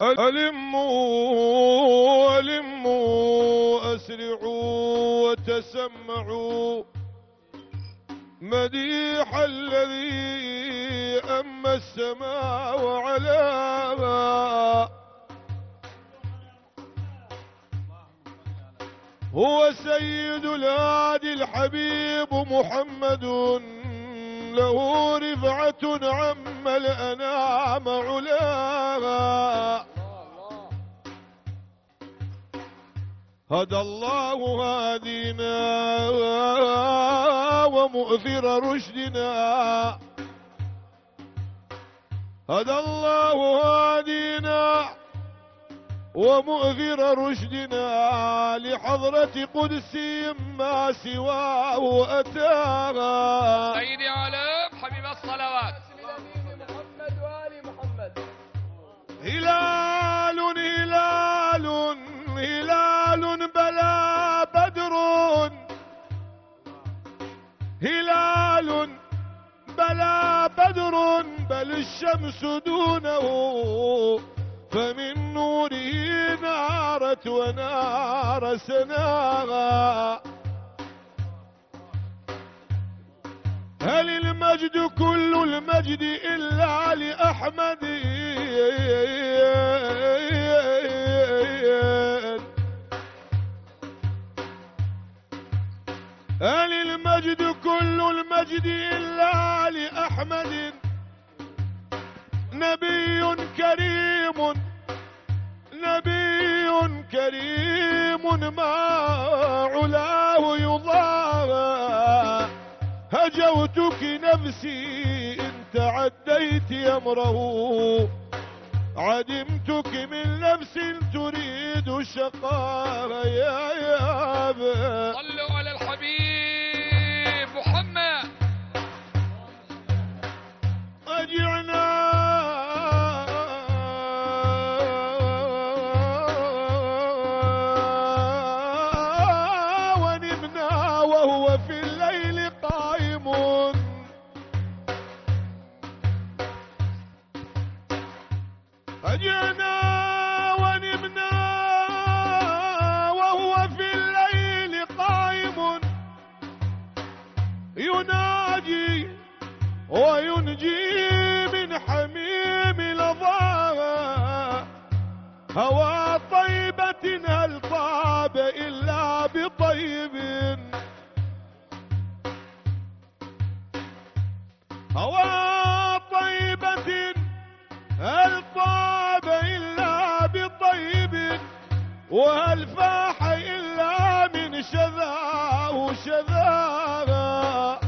ألموا ألموا أسرعوا وتسمعوا مديح الذي أما السماء وعلاها، هو سيد الهادي الحبيب محمد، له رفعة عم الأنام علاها. هدى الله هادينا ومؤثر رشدنا، هدى الله هادينا ومؤثر رشدنا، لحضرة قدسي ما سواه أتاها. سيدي علم حبيب الصلوات محمد وآل محمد. هلال هلال هلال بلا بدر، هلال بلا بدر بل الشمس دونه، فمن نوره نارت ونار سناها. هل المجد كل المجد إلا لأحمد؟ هل المجد كل المجد إلا لأحمد؟ نبي كريم نبي كريم ما علاه يضاهى. هجوتك نفسي إن تعديت أمره، عدمتك من نفس تريد شقاها. يا أبا صلوا على الحبيب محمد. أجعنا ونمنا وهو في الليل قائم، أجعنا ونمنا وهو في الليل قائم، يناجي وينجي من حميم لظاها. هوى طيبة هل طاب إلا بطيب، هوى طيبة هل طاب إلا بطيب، وهل فاح إلا من شذاه شذاها.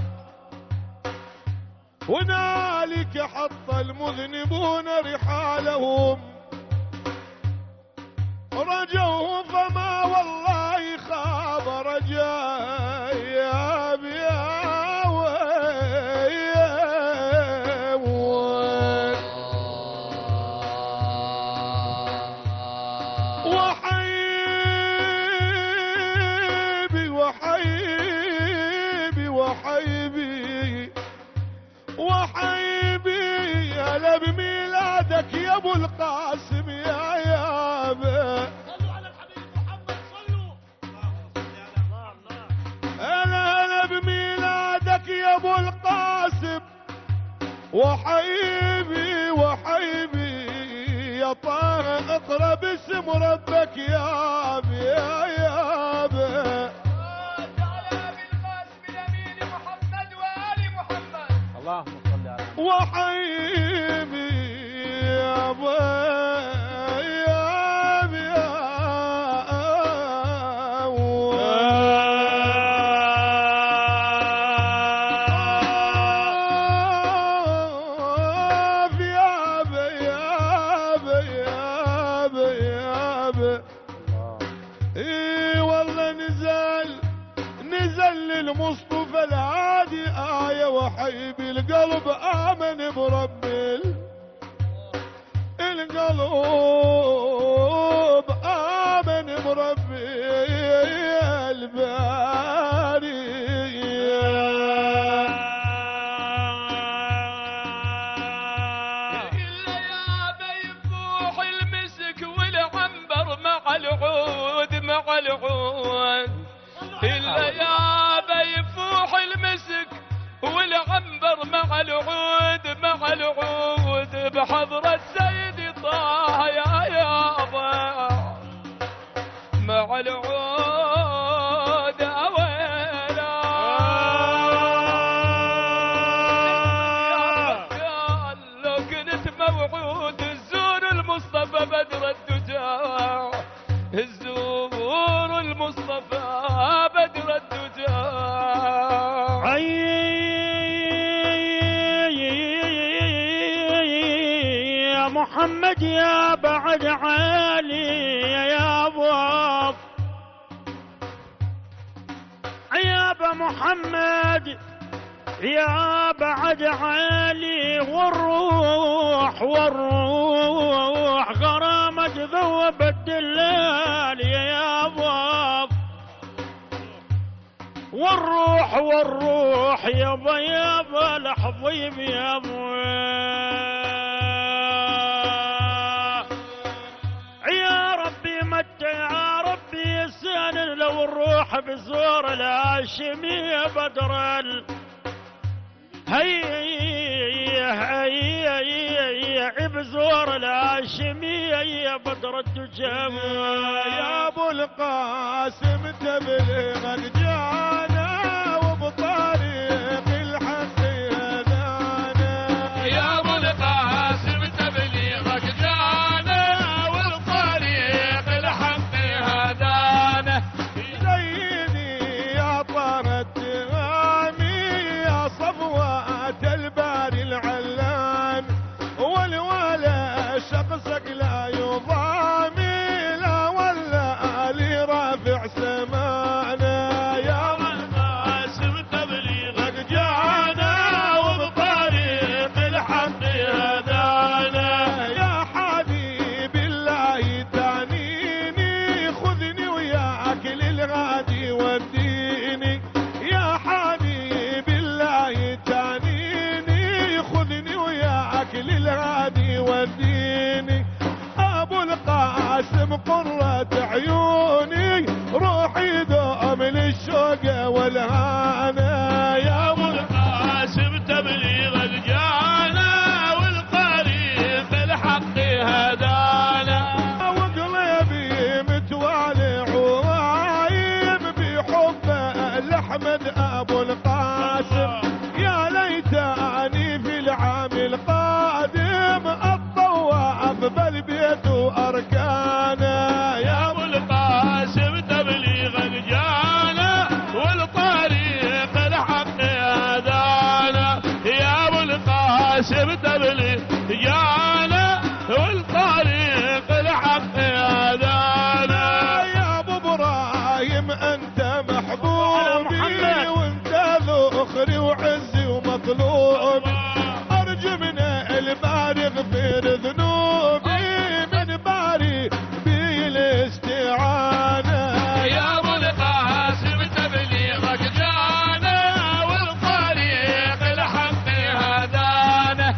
هنالك حط المذنبون رحالهم، رجوه فما والله خاب رجاء. يا بيا وحيبي وحيبي وحيبي وحيبي يا بميلادك يا ابو القاسم. يا يابا صلوا على الحبيب محمد. صلوا. انا بميلادك يا ابو القاسم، وحيبي وحيبي يا طه اقرا باسم ربك يا ابي. يا يابا تعالى بالقاسم الأمين محمد وآل محمد. اللهم صل على وحيبي يا ابي للمصطفى العادي آية، وحيبي القلب آمن بربي، القلب آمن بربي الباري. إلا يا بيفوح المسك بحضرة سيدي طه يا يابا مع العود اويلا لو كنت موعود الزور المصطفى بدر الدجى الزور المصطفى بدر الدجى يا محمد يا بعد عالي يا ابو يا ابا محمد يا بعد عالي والروح غرامة ذوب الدلال يا ابو والروح يابا الحضيب يابا يا ربي متى يا ربي يسان لو الروح بزور الهاشمية بدر هي بزور الهاشمية بدر الدجى يا ابو القاسم تبلغك جانا وبطريق الحق هدانا يا ابو القاسم تبليغك جانا والطريق الحق هدانا سيدي يا طار التهامي يا صفوات الباري العلام والولا شخصك لا يضامي لا ولا لي رافع سمانا يا القاسم تبليغك جانا وبطريق الحق هدانا يا حبيب الله تعنيني خذني وياك للغادي وديني يا حبيب الله تعنيني خذني وياك للغادي وديني ابو القاسم قرة عيوني روحي دوم للشوق والهانا يا ابو القاسم تبليغك جانا والطريق الحق هدانا وقلبي متوالع ورايم بحب الاحمد ابو القاسم يا ليتني في العام القادم الطواف بالبيت واركانه يا ابو القاسم تبليغك جانا والطريق الحق هدانا يا ابو القاسم تبليغ جانا والطريق الحق هدانا يا ابو ابراهيم انت محبوبي وانت ذخري وعزي ومطلوبي ارجو من الباري اغفر ذنوبي من باري بي الاستعانه يا ابو القاسم تبليغك جانا والطريق الحق هدانا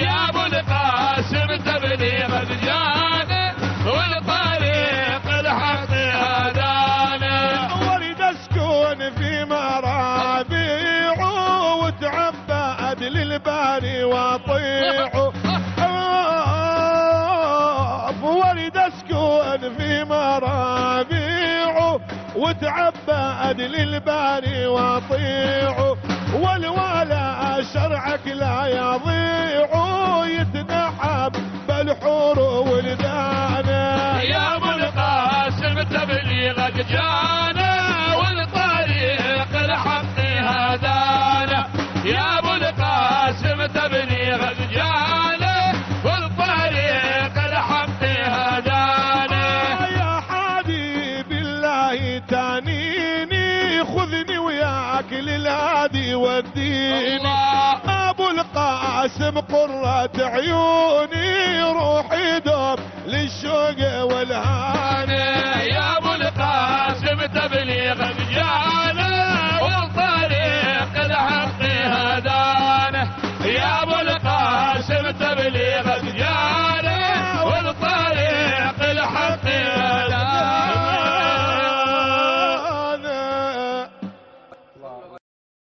يا ابو القاسم تبليغك جانا والطريق الحق هدانا ورد اسكن في مرابيع وتعبد للباري واطيعه ورد اسكن في مرابيع وتعبد للباري واطيعه والولا شرعك لا يضيع يتنحب بالحور ولدانا يا ابو القاسم تبليغك جانا والطريق الحق هدانا يا ابو القاسم تبليغك جانا والطريق الحق هدانا يا حبيب الله تعنيني خذني وياك للهادي وديني ابو القاسم قرة عيوني روحي دوم للشوق والهادي